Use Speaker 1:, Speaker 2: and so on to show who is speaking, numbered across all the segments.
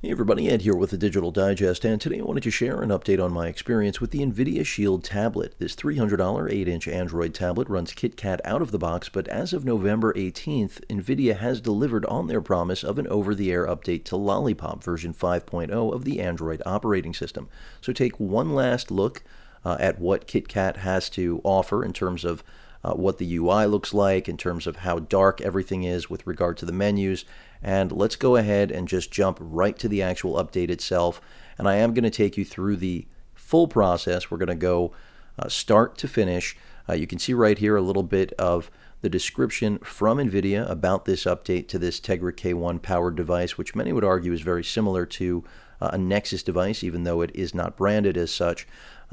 Speaker 1: Hey everybody, Ed here with the Digital Digest, and today I wanted to share an update on my experience with the Nvidia Shield tablet. This $300 8-inch Android tablet runs KitKat out of the box, but as of November 18th, Nvidia has delivered on their promise of an over-the-air update to Lollipop version 5.0 of the Android operating system. So take one last look at what KitKat has to offer in terms of what the UI looks like, in terms of how dark everything is with regard to the menus. And let's go ahead and just jump right to the actual update itself. And I am going to take you through the full process. We're going to go start to finish. You can see right here a little bit of the description from Nvidia about this update to this Tegra K1 powered device, which many would argue is very similar to a Nexus device, even though it is not branded as such.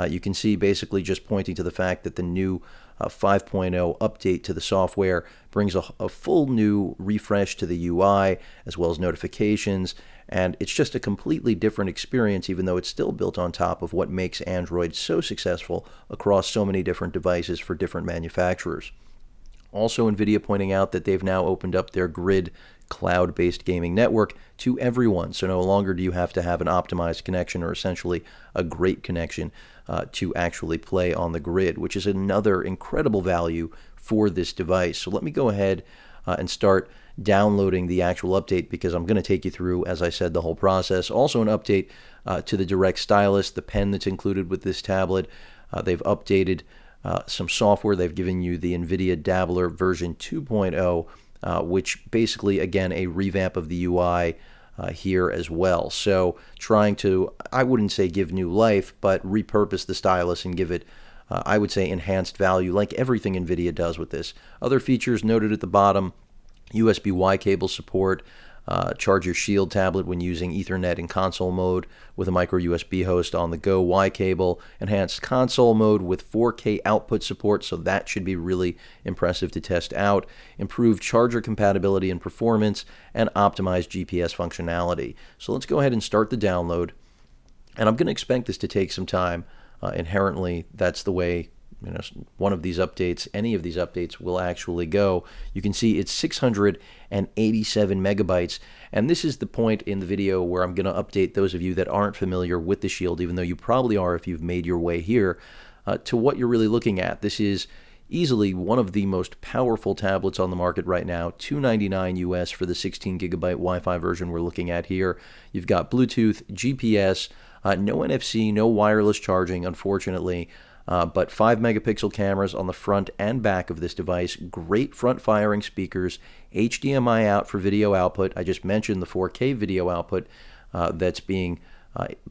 Speaker 1: You can see basically just pointing to the fact that the new 5.0 update to the software brings a full new refresh to the UI as well as notifications, and it's just a completely different experience, even though it's still built on top of what makes Android so successful across so many different devices for different manufacturers. Also, Nvidia pointing out that they've now opened up their Grid cloud-based gaming network to everyone. So no longer do you have to have an optimized connection or essentially a great connection to actually play on the Grid, which is another incredible value for this device. So let me go ahead and start downloading the actual update, because I'm going to take you through, as I said, the whole process. Also an update to the Direct Stylus, the pen that's included with this tablet. They've updated some software. They've given you the Nvidia Dabbler version 2.0, which basically, again, a revamp of the UI here as well. So trying to, I wouldn't say give new life, but repurpose the stylus and give it, I would say, enhanced value, like everything Nvidia does with this. Other features noted at the bottom: USB-Y cable support, charge your Shield tablet when using Ethernet in console mode with a micro USB host on the go Y cable, enhanced console mode with 4K output support, so that should be really impressive to test out, improved charger compatibility and performance, and optimized GPS functionality. So let's go ahead and start the download, and I'm going to expect this to take some time. Inherently, that's the way one of these updates, any of these updates, will actually go. You can see it's 687 megabytes, and this is the point in the video where I'm going to update those of you that aren't familiar with the Shield, even though you probably are if you've made your way here, to what you're really looking at. This is easily one of the most powerful tablets on the market right now. $299 US for the 16 gigabyte Wi-Fi version we're looking at here. You've got Bluetooth, GPS, no NFC, no wireless charging, unfortunately. But 5 megapixel cameras on the front and back of this device, great front firing speakers, HDMI out for video output. I just mentioned the 4K video output that's being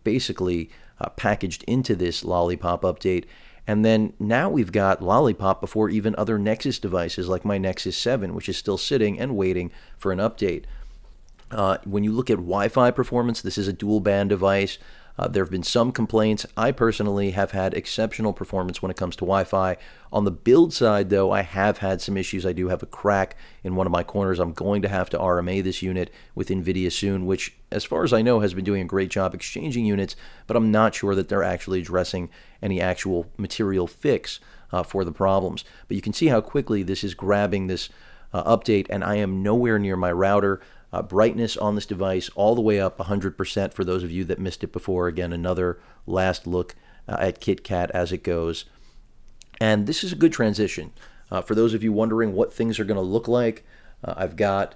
Speaker 1: basically packaged into this Lollipop update. And then now we've got Lollipop before even other Nexus devices like my Nexus 7, which is still sitting and waiting for an update. When you look at Wi-Fi performance, this is a dual band device. There have been some complaints. I personally have had exceptional performance when it comes to Wi-Fi. On the build side, though, I have had some issues. I do have a crack in one of my corners. I'm going to have to RMA this unit with Nvidia soon, which, as far as I know, has been doing a great job exchanging units, but I'm not sure that they're actually addressing any actual material fix for the problems. But you can see how quickly this is grabbing this update, and I am nowhere near my router. Brightness on this device all the way up 100% for those of you that missed it before. Again, another last look at KitKat as it goes. And this is a good transition. For those of you wondering what things are going to look like, I've got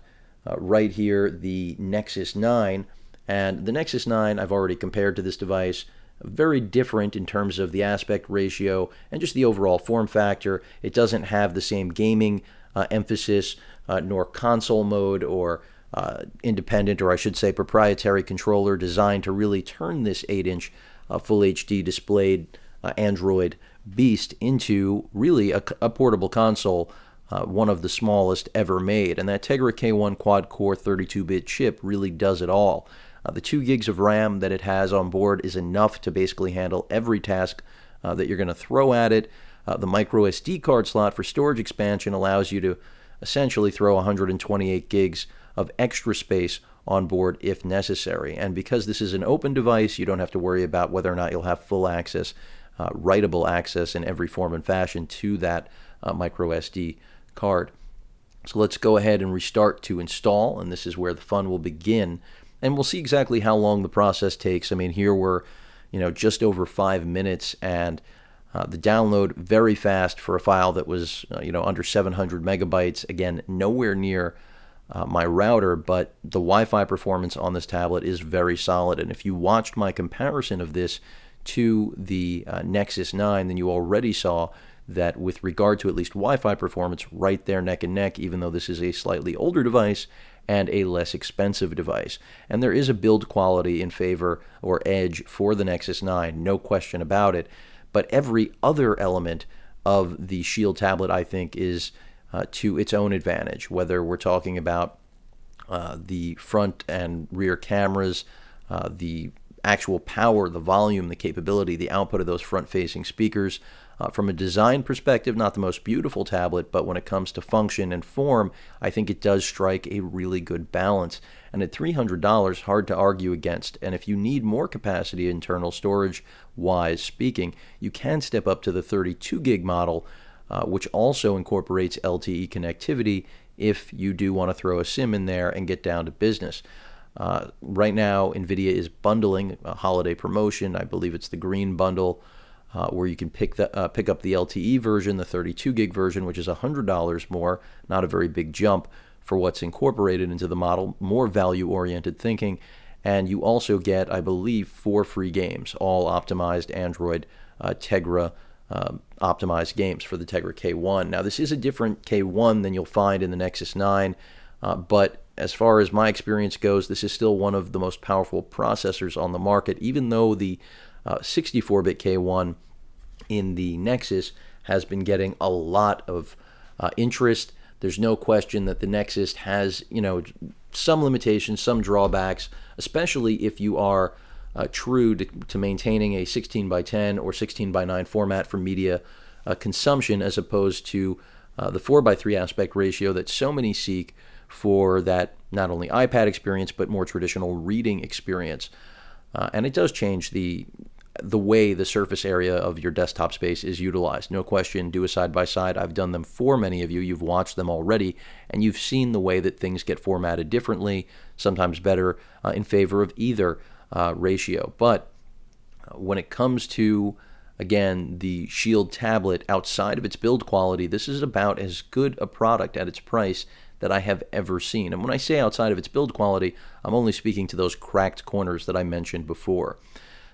Speaker 1: right here the Nexus 9. And the Nexus 9 I've already compared to this device. Very different in terms of the aspect ratio and just the overall form factor. It doesn't have the same gaming emphasis, nor console mode or independent, or I should say proprietary controller designed to really turn this 8-inch full HD displayed Android beast into really a portable console, one of the smallest ever made. And that Tegra K1 quad-core 32-bit chip really does it all. The 2 gigs of RAM that it has on board is enough to basically handle every task that you're going to throw at it. The micro SD card slot for storage expansion allows you to essentially throw 128 gigs of extra space on board if necessary. And because this is an open device, you don't have to worry about whether or not you'll have full access, writable access in every form and fashion to that micro SD card. So let's go ahead and restart to install, and this is where the fun will begin. And we'll see exactly how long the process takes. I mean, here we're, just over 5 minutes, and the download very fast for a file that was, under 700 megabytes. Again, nowhere near my router, but the Wi-Fi performance on this tablet is very solid. And if you watched my comparison of this to the Nexus 9, then you already saw that with regard to at least Wi-Fi performance, right there neck and neck, even though this is a slightly older device and a less expensive device. And there is a build quality in favor or edge for the Nexus 9, no question about it. But every other element of the Shield tablet, I think, is to its own advantage, whether we're talking about the front and rear cameras, the actual power, the volume, the capability, the output of those front-facing speakers. From a design perspective, not the most beautiful tablet, but when it comes to function and form, I think it does strike a really good balance. And at $300, hard to argue against. And if you need more capacity internal storage-wise speaking, you can step up to the 32 gig model, which also incorporates LTE connectivity if you do want to throw a SIM in there and get down to business. Right now, Nvidia is bundling a holiday promotion. I believe it's the green bundle, where you can pick up the LTE version, the 32 gig version, which is $100 more, not a very big jump for what's incorporated into the model, more value-oriented thinking. And you also get, I believe, 4 free games, all optimized Android Tegra optimized games for the Tegra K1. Now, this is a different K1 than you'll find in the Nexus 9, but as far as my experience goes, this is still one of the most powerful processors on the market, even though the 64-bit K1 in the Nexus has been getting a lot of interest. There's no question that the Nexus has, some limitations, some drawbacks, especially if you are true to maintaining a 16 by 10 or 16 by 9 format for media consumption, as opposed to the 4 by 3 aspect ratio that so many seek for that not only iPad experience, but more traditional reading experience. And it does change the way the surface area of your desktop space is utilized. No question, do a side-by-side. I've done them for many of you. You've watched them already, and you've seen the way that things get formatted differently, sometimes better, in favor of either ratio. But when it comes to, again, the Shield tablet, outside of its build quality, this is about as good a product at its price that I have ever seen. And when I say outside of its build quality, I'm only speaking to those cracked corners that I mentioned before.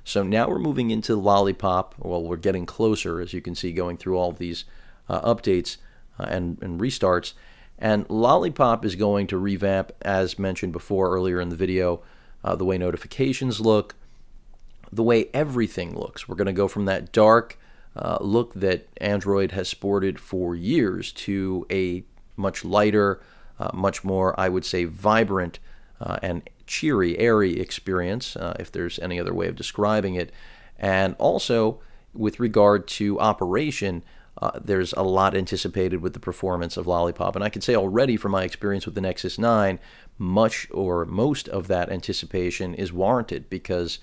Speaker 1: So now we're moving into Lollipop. Well, we're getting closer, as you can see, going through all of these updates and restarts. And Lollipop is going to revamp, as mentioned before earlier in the video, the way notifications look, the way everything looks. We're going to go from that dark look that Android has sported for years to a much lighter, much more, I would say, vibrant and cheery, airy experience, if there's any other way of describing it. And also, with regard to operation, there's a lot anticipated with the performance of Lollipop. And I can say already from my experience with the Nexus 9, much or most of that anticipation is warranted, because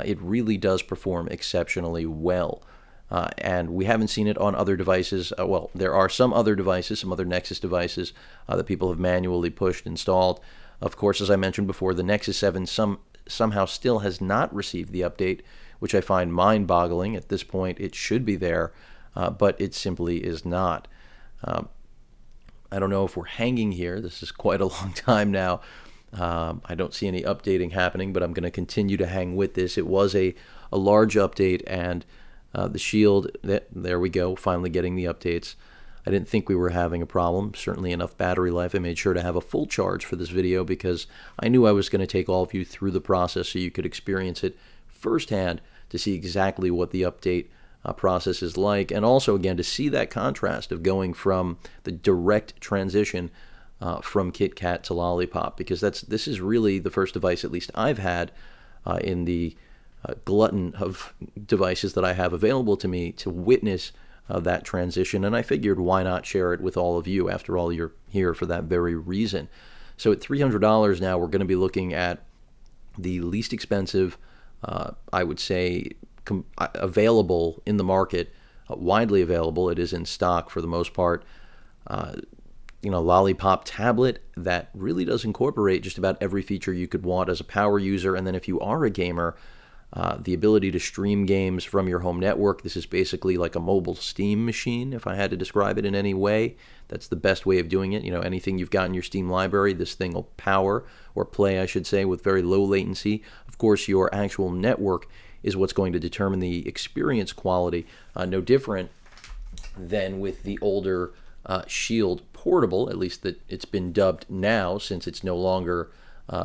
Speaker 1: it really does perform exceptionally well. And we haven't seen it on other devices. Well, there are some other devices, some other Nexus devices that people have manually pushed, installed. Of course, as I mentioned before, the Nexus 7 somehow still has not received the update, which I find mind-boggling. At this point, it should be there, but it simply is not. I don't know if we're hanging here. This is quite a long time now. I don't see any updating happening, but I'm going to continue to hang with this. It was a large update, and the Shield, there we go, finally getting the updates. I didn't think we were having a problem. Certainly enough battery life. I made sure to have a full charge for this video because I knew I was going to take all of you through the process so you could experience it firsthand to see exactly what the update process is like, and also, again, to see that contrast of going from the direct transition from KitKat to Lollipop, because this is really the first device, at least I've had, in the glutton of devices that I have available to me, to witness that transition. And I figured, why not share it with all of you? After all, you're here for that very reason. So at $300 now, we're going to be looking at the least expensive, I would say, available in the market, widely available. It is in stock for the most part. Lollipop tablet that really does incorporate just about every feature you could want as a power user. And then if you are a gamer, the ability to stream games from your home network. This is basically like a mobile Steam machine, if I had to describe it in any way. That's the best way of doing it. Anything you've got in your Steam library, this thing will power, or play, I should say, with very low latency. Of course, your actual network is what's going to determine the experience quality. No different than with the older Shield Portable, at least that it's been dubbed now, since it's no longer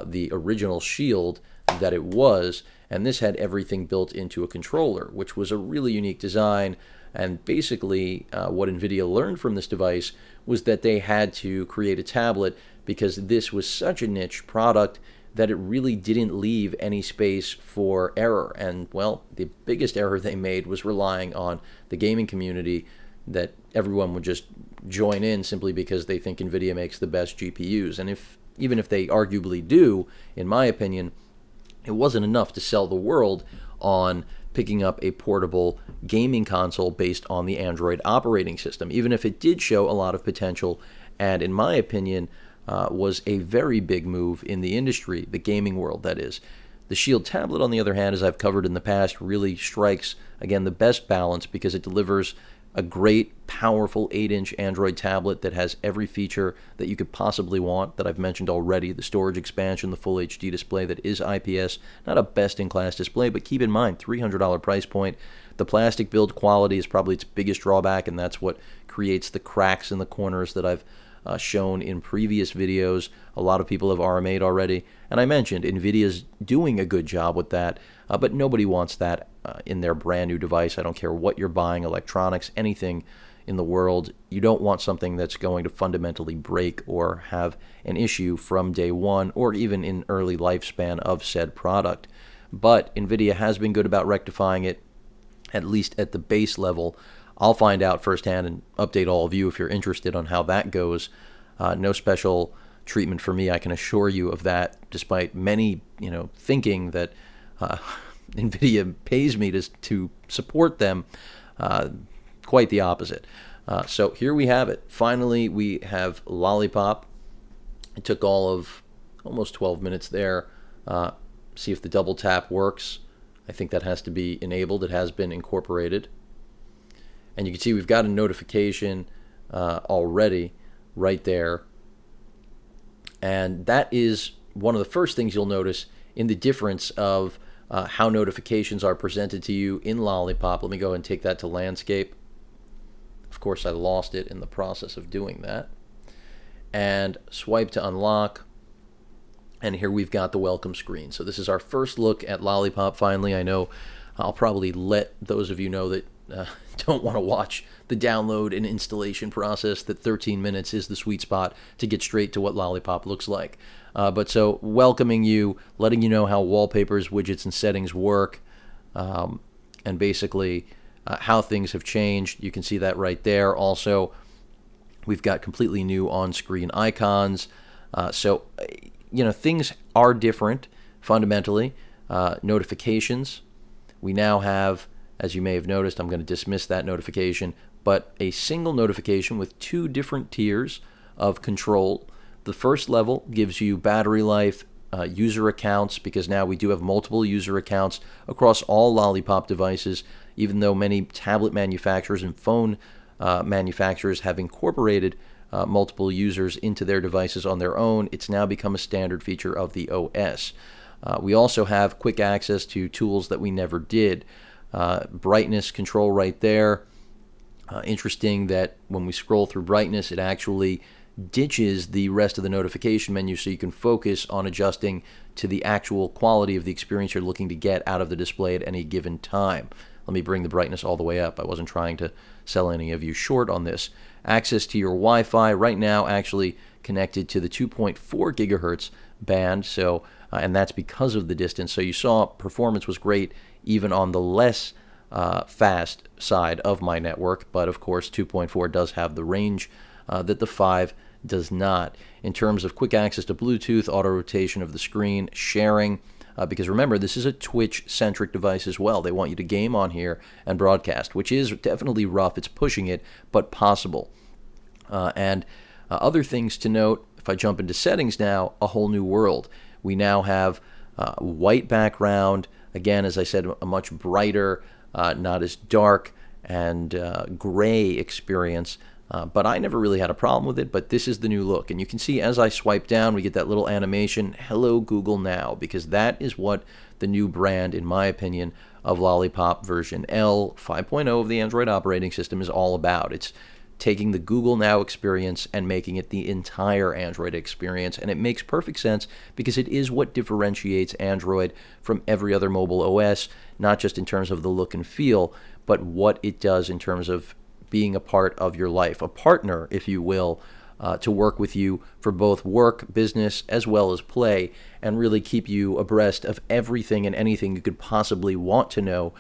Speaker 1: the original Shield that it was. And this had everything built into a controller, which was a really unique design. And basically, what Nvidia learned from this device was that they had to create a tablet because this was such a niche product that it really didn't leave any space for error. And, well, the biggest error they made was relying on the gaming community, that everyone would just join in simply because they think Nvidia makes the best GPUs. And even if they arguably do, in my opinion, it wasn't enough to sell the world on picking up a portable gaming console based on the Android operating system, even if it did show a lot of potential and, in my opinion, was a very big move in the industry, the gaming world, that is. The Shield tablet, on the other hand, as I've covered in the past, really strikes, again, the best balance because it delivers a great, powerful 8-inch Android tablet that has every feature that you could possibly want that I've mentioned already. The storage expansion, the full HD display that is IPS, not a best-in-class display, but keep in mind, $300 price point. The plastic build quality is probably its biggest drawback, and that's what creates the cracks in the corners that I've shown in previous videos. A lot of people have RMA'd already, and I mentioned Nvidia's doing a good job with that, but nobody wants that in their brand new device. I don't care what you're buying, electronics, anything in the world. You don't want something that's going to fundamentally break or have an issue from day one or even in early lifespan of said product. But Nvidia has been good about rectifying it, at least at the base level. I'll find out firsthand and update all of you if you're interested on how that goes. No special treatment for me, I can assure you of that, despite many, thinking that Nvidia pays me to support them. Quite the opposite. So here we have it. Finally, we have Lollipop. It took all of almost 12 minutes there. See if the double tap works. I think that has to be enabled. It has been incorporated. And you can see we've got a notification already right there. And that is one of the first things you'll notice in the difference of how notifications are presented to you in Lollipop. Let me go ahead and take that to landscape. Of course, I lost it in the process of doing that. And swipe to unlock. And here we've got the welcome screen. So this is our first look at Lollipop finally. I know I'll probably let those of you know that don't want to watch the download and installation process, that 13 minutes is the sweet spot to get straight to what Lollipop looks like. But so welcoming you, letting you know how wallpapers, widgets, and settings work, and basically how things have changed. You can see that right there. Also, we've got completely new on-screen icons. So things are different fundamentally. Notifications. We now have, as you may have noticed, I'm going to dismiss that notification, but a single notification with two different tiers of control. The first level gives you battery life, user accounts, because now we do have multiple user accounts across all Lollipop devices, even though many tablet manufacturers and phone manufacturers have incorporated multiple users into their devices on their own. It's now become a standard feature of the OS. We also have quick access to tools that we never did. Brightness control right there. Interesting that when we scroll through brightness, it actually ditches the rest of the notification menu so you can focus on adjusting to the actual quality of the experience you're looking to get out of the display at any given time. Let me bring the brightness all the way up. I wasn't trying to sell any of you short on this. Access to your Wi-Fi right now actually connected to the 2.4 gigahertz band, so and that's because of the distance. So you saw performance was great even on the less fast side of my network, but of course 2.4 does have the range that the 5 does not. In terms of quick access to Bluetooth, auto rotation of the screen, sharing, because remember, this is a Twitch-centric device as well. They want you to game on here and broadcast, which is definitely rough. It's pushing it, but possible. And Other things to note, if I jump into settings now, a whole new world. We now have white background. Again, as I said, a much brighter, not as dark and gray experience. But I never really had a problem with it, but this is the new look. And you can see as I swipe down, we get that little animation, Hello Google Now, because that is what the new brand, in my opinion, of Lollipop version L 5.0 of the Android operating system is all about. It's taking the Google Now experience and making it the entire Android experience, and it makes perfect sense because it is what differentiates Android from every other mobile OS, not just in terms of the look and feel, but what it does in terms of being a part of your life, a partner, if you will, to work with you for both work, business, as well as play, and really keep you abreast of everything and anything you could possibly want to know,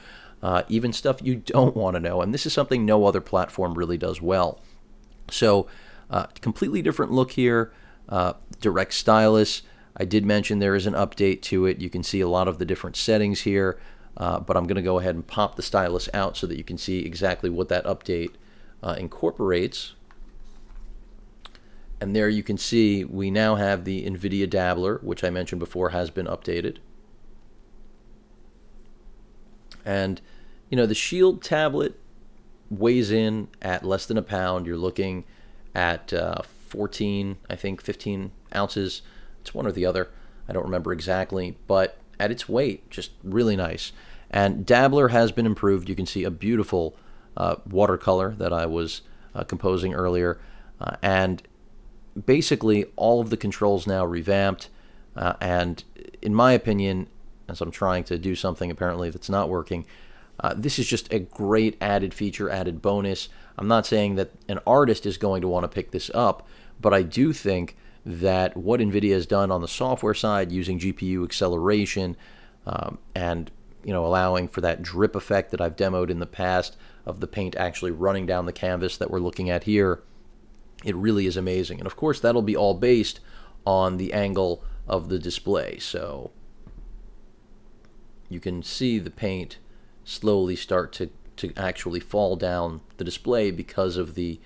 Speaker 1: even stuff you don't want to know. And this is something no other platform really does well. So, completely different look here, direct stylus. I did mention there is an update to it. You can see a lot of the different settings here, but I'm going to go ahead and pop the stylus out so that you can see exactly what that update incorporates. And there you can see we now have the Nvidia Dabbler, which I mentioned before has been updated. And, you know, the Shield tablet weighs in at less than a pound. You're looking at 14, I think 15 ounces. It's one or the other. I don't remember exactly, but at its weight, just really nice. And Dabbler has been improved. You can see a beautiful watercolor that I was composing earlier. And basically all of the controls now revamped. And in my opinion, as I'm trying to do something apparently that's not working, this is just a great added feature, added bonus. I'm not saying that an artist is going to want to pick this up, but I do think that what Nvidia has done on the software side, using GPU acceleration and allowing for that drip effect that I've demoed in the past of the paint actually running down the canvas that we're looking at here, it really is amazing. And of course, that'll be all based on the angle of the display. So you can see the paint slowly start to actually fall down the display because of the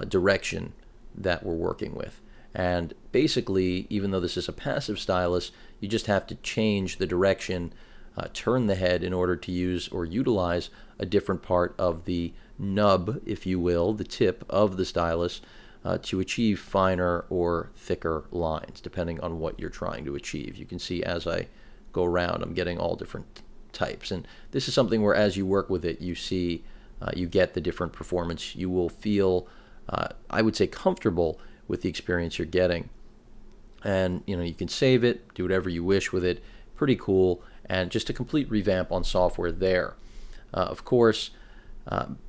Speaker 1: direction that we're working with. And basically, even though this is a passive stylus, you just have to change the direction, turn the head in order to use or utilize a different part of the nub, if you will, the tip of the stylus, to achieve finer or thicker lines, depending on what you're trying to achieve. You can see as I go around, I'm getting all different types. And this is something where as you work with it, you see, you get the different performance. You will feel, I would say, comfortable with the experience you're getting. And you can save it, do whatever you wish with it. Pretty cool. And just a complete revamp on software there. Of course,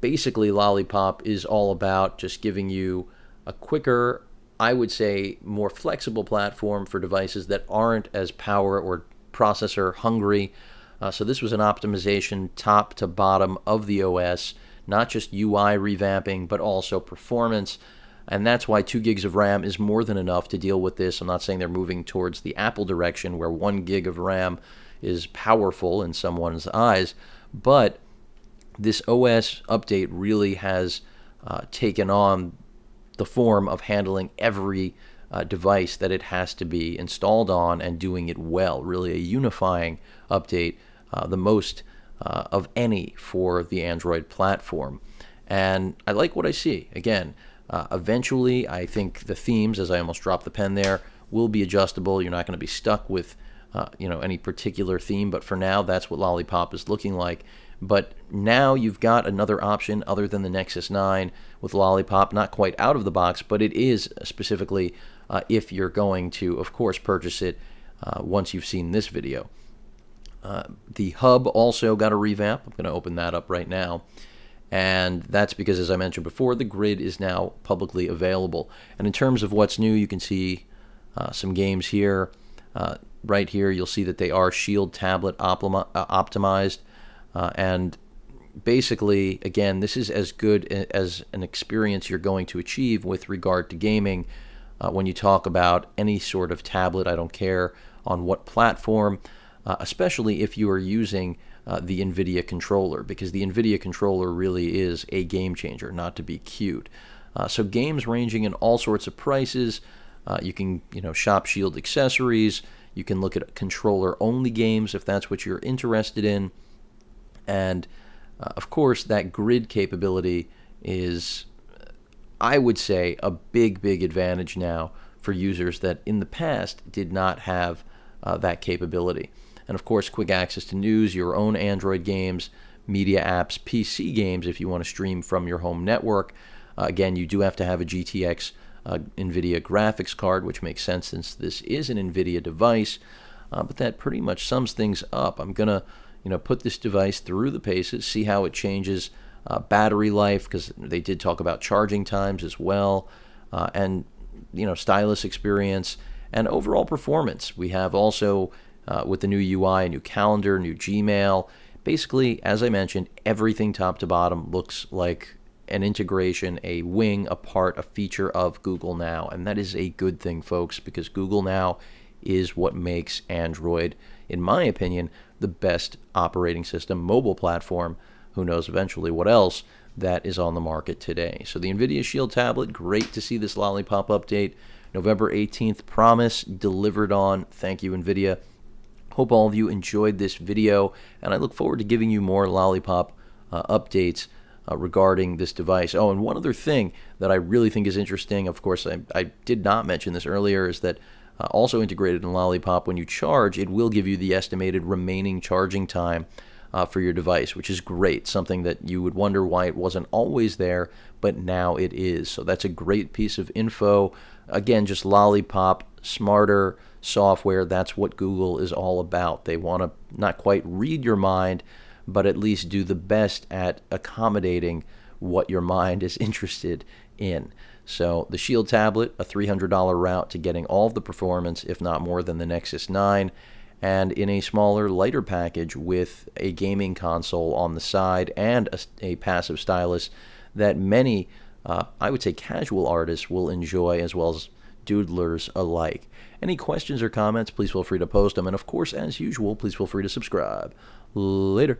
Speaker 1: basically Lollipop is all about just giving you a quicker, I would say, more flexible platform for devices that aren't as power or processor hungry. So this was an optimization top to bottom of the OS, not just UI revamping, but also performance. And that's why 2 gigs of RAM is more than enough to deal with this. I'm not saying they're moving towards the Apple direction where 1 gig of RAM is powerful in someone's eyes, but this OS update really has taken on the form of handling every device that it has to be installed on and doing it well. Really a unifying update, the most of any for the Android platform. And I like what I see. Again, eventually I think the themes, as I almost dropped the pen there, will be adjustable. You're not going to be stuck with any particular theme, but for now that's what Lollipop is looking like. But now you've got another option other than the Nexus 9 with Lollipop, not quite out of the box, but it is specifically if you're going to, of course, purchase it once you've seen this video. The hub also got a revamp. I'm going to open that up right now. And that's because, as I mentioned before, the grid is now publicly available. And in terms of what's new, you can see some games here. Right here, you'll see that they are Shield tablet optimized. And basically, again, this is as good as an experience you're going to achieve with regard to gaming when you talk about any sort of tablet. I don't care on what platform, especially if you are using the Nvidia controller, because the Nvidia controller really is a game changer, not to be cute. So games ranging in all sorts of prices. You can, shop Shield accessories. You can look at controller-only games if that's what you're interested in. And, of course, that grid capability is, I would say, a big, big advantage now for users that in the past did not have that capability. And, of course, quick access to news, your own Android games, media apps, PC games if you want to stream from your home network. Again, you do have to have a GTX Nvidia graphics card, which makes sense since this is an Nvidia device. But that pretty much sums things up. I'm going to put this device through the paces, see how it changes battery life, because they did talk about charging times as well, and stylus experience and overall performance. We have also with the new UI, a new calendar, new Gmail. Basically, as I mentioned, everything top to bottom looks like an integration, a wing, a part, a feature of Google Now. And that is a good thing, folks, because Google Now is what makes Android, in my opinion, the best operating system, mobile platform, who knows eventually what else, that is on the market today. So the Nvidia Shield tablet, great to see this Lollipop update. November 18th, promise delivered on. Thank you, Nvidia. Hope all of you enjoyed this video, and I look forward to giving you more Lollipop updates regarding this device. Oh, and one other thing that I really think is interesting, of course, I did not mention this earlier, is that also integrated in Lollipop, when you charge, it will give you the estimated remaining charging time for your device, which is great, something that you would wonder why it wasn't always there, but now it is. So that's a great piece of info. Again, just Lollipop, smarter software. That's what Google is all about. They want to not quite read your mind, but at least do the best at accommodating what your mind is interested in. So the Shield tablet, a $300 route to getting all of the performance, if not more than the Nexus 9, and in a smaller, lighter package with a gaming console on the side and a passive stylus that many, I would say casual artists will enjoy, as well as doodlers alike. Any questions or comments, please feel free to post them. And of course, as usual, please feel free to subscribe. Later.